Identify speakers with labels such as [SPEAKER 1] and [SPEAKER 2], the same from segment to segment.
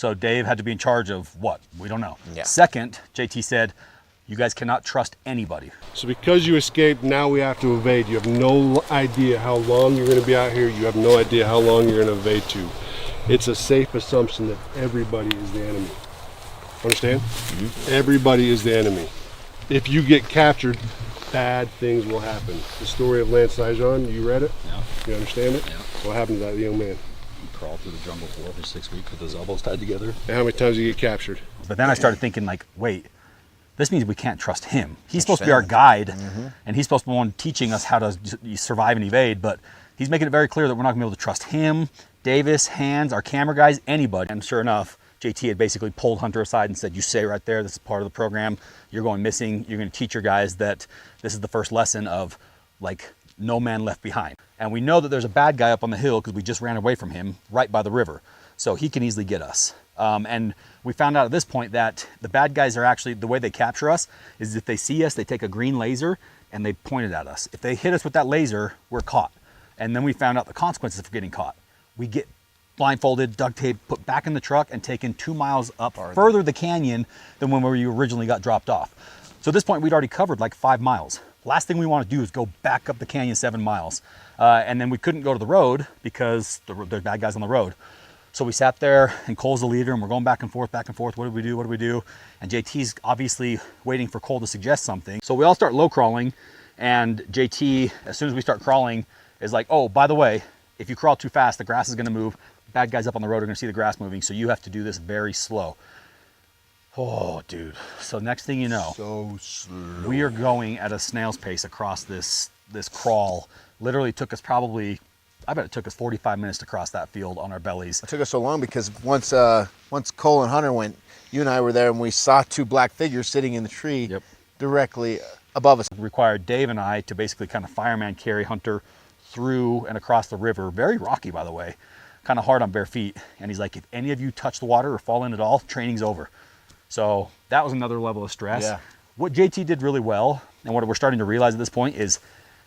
[SPEAKER 1] So Dave had to be in charge of what? We don't know.
[SPEAKER 2] Yeah.
[SPEAKER 1] Second, JT said, you guys cannot trust anybody.
[SPEAKER 3] So because you escaped, now we have to evade. You have no idea how long you're going to be out here. You have no idea how long you're going to evade to. It's a safe assumption that everybody is the enemy. Understand? Mm-hmm. Everybody is the enemy. If you get captured, bad things will happen. The story of Lance Sijon, you read it?
[SPEAKER 1] Yeah.
[SPEAKER 3] You understand it?
[SPEAKER 1] Yeah.
[SPEAKER 3] What happened to that young man?
[SPEAKER 1] He crawled through the jungle for over 6 weeks with his elbows tied together.
[SPEAKER 3] And how many times did you get captured?
[SPEAKER 1] But then I started thinking, like, wait, this means we can't trust him. He's supposed to be our guide, and he's supposed to be the one teaching us how to survive and evade, but he's making it very clear that we're not going to be able to trust him, Davis, Hans, our camera guys, anybody. And sure enough, JT had basically pulled Hunter aside and said, you stay right there, this is part of the program, you're going missing, you're going to teach your guys that this is the first lesson of, like, no man left behind. And we know that there's a bad guy up on the hill because we just ran away from him right by the river, so he can easily get us. And we found out at this point that the bad guys are actually, the way they capture us is if they see us, they take a green laser and they point it at us. If they hit us with that laser, we're caught. And then we found out the consequences of getting caught. We get blindfolded, duct tape, put back in the truck and taken 2 miles up further the canyon than when we originally got dropped off. So at this point, we'd already covered like 5 miles. Last thing we want to do is go back up the canyon 7 miles. And then we couldn't go to the road because there's bad guys on the road. So we sat there, and Cole's the leader, and we're going back and forth, back and forth. What do we do? What do we do? And JT's obviously waiting for Cole to suggest something. So we all start low crawling, and JT, as soon as we start crawling, is like, oh, by the way, if you crawl too fast, the grass is going to move. Bad guys up on the road are going to see the grass moving, so you have to do this very slow. Oh, dude. So next thing you know,
[SPEAKER 2] So slow.
[SPEAKER 1] we are going at a snail's pace across this crawl. Literally took us probably, I bet it took us 45 minutes to cross that field on our bellies.
[SPEAKER 2] It took us so long because once Cole and Hunter went, you and I were there and we saw 2 black figures sitting in the tree directly above us.
[SPEAKER 1] It required Dave and I to basically kind of fireman carry Hunter through and across the river. Very rocky, by the way, kind of hard on bare feet. And he's like, if any of you touch the water or fall in at all, training's over. So that was another level of stress.
[SPEAKER 2] Yeah.
[SPEAKER 1] What JT did really well, and what we're starting to realize at this point, is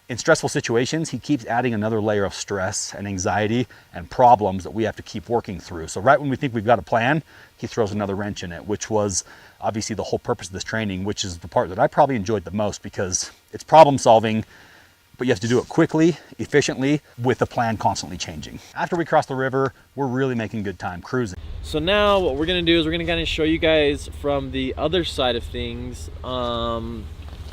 [SPEAKER 1] in stressful situations, he keeps adding another layer of stress and anxiety and problems that we have to keep working through. So right when we think we've got a plan, he throws another wrench in it, which was obviously the whole purpose of this training, which is the part that I probably enjoyed the most because it's problem solving, but you have to do it quickly, efficiently, with the plan constantly changing. After we cross the river, we're really making good time cruising.
[SPEAKER 4] So now what we're gonna do is we're gonna kind of show you guys from the other side of things.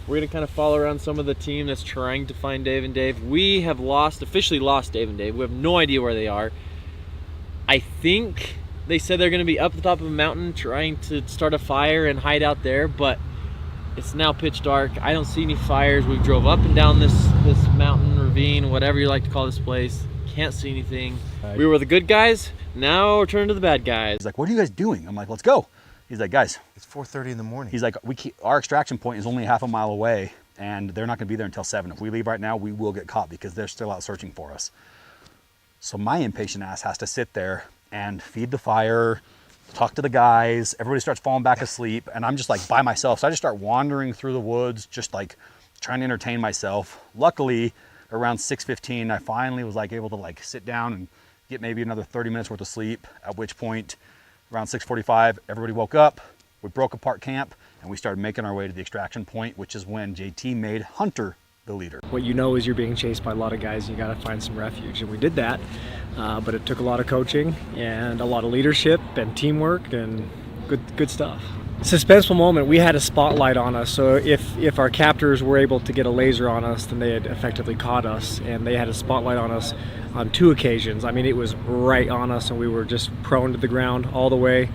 [SPEAKER 4] We're gonna kind of follow around some of the team that's trying to find Dave and Dave. We have officially lost Dave and Dave. We have no idea where they are. I think they said they're gonna be up the top of a mountain trying to start a fire and hide out there, but it's now pitch dark. I don't see any fires. We drove up and down this mountain, ravine, whatever you like to call this place. Can't see anything. We were the good guys. Now we're turning to the bad guys.
[SPEAKER 1] He's like, what are you guys doing? I'm like, let's go. He's like, guys.
[SPEAKER 2] It's 4:30 in the morning.
[SPEAKER 1] He's like, our extraction point is only half a mile away and they're not gonna be there until 7. If we leave right now, we will get caught because they're still out searching for us. So my impatient ass has to sit there and feed the fire, talk to the guys. Everybody starts falling back asleep and I'm just like by myself. So I just start wandering through the woods, just like trying to entertain myself. Luckily, around 6:15, I finally was like able to like sit down and get maybe another 30 minutes worth of sleep, at which point around 6:45, everybody woke up, we broke apart camp, and we started making our way to the extraction point, which is when JT made Hunter the leader.
[SPEAKER 5] What you know is you're being chased by a lot of guys and you got to find some refuge, and we did that, but it took a lot of coaching and a lot of leadership and teamwork and good stuff. Suspenseful moment, we had a spotlight on us, so if our captors were able to get a laser on us, then they had effectively caught us, and they had a spotlight on us on 2 occasions. I mean, it was right on us and we were just prone to the ground all the way.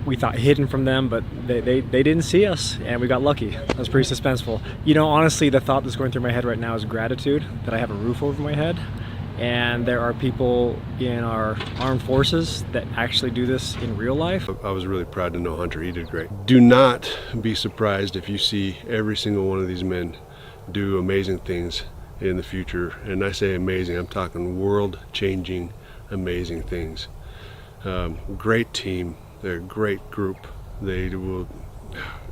[SPEAKER 5] We thought hidden from them, but they didn't see us and we got lucky. That was pretty suspenseful. You know, honestly, the thought that's going through my head right now is gratitude that I have a roof over my head. And there are people in our armed forces that actually do this in real life.
[SPEAKER 3] I was really proud to know Hunter. He did great. Do not be surprised if you see every single one of these men do amazing things in the future. And I say amazing, I'm talking world-changing, amazing things. Great team. They're a great group. They will.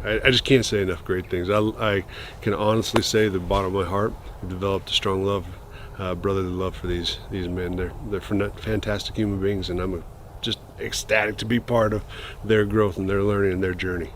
[SPEAKER 3] I just can't say enough great things. I can honestly say the bottom of my heart, I've developed a strong love, brotherly love for these men. They're fantastic human beings, and I'm just ecstatic to be part of their growth and their learning and their journey.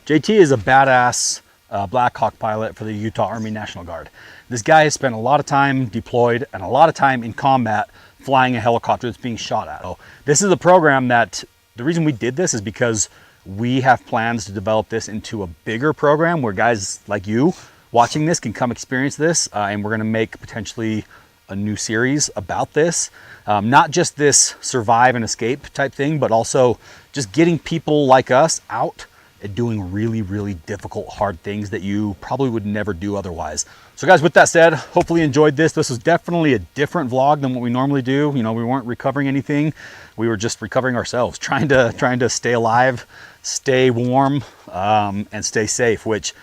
[SPEAKER 1] JT is a badass Black Hawk pilot for the Utah Army National Guard. This guy has spent a lot of time deployed and a lot of time in combat flying a helicopter that's being shot at. So this is a program that, the reason we did this is because we have plans to develop this into a bigger program where guys like you watching this can come experience this, and we're going to make potentially a new series about this. Not just this survive and escape type thing, but also just getting people like us out and doing really, really difficult, hard things that you probably would never do otherwise. So guys, with that said, hopefully you enjoyed this. This was definitely a different vlog than what we normally do. You know, we weren't recovering anything. We were just recovering ourselves, trying to stay alive, stay warm, and stay safe, which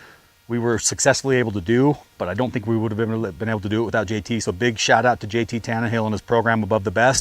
[SPEAKER 1] we were successfully able to do, but I don't think we would have been able to do it without JT. So big shout out to JT Tannehill and his program Above the Best.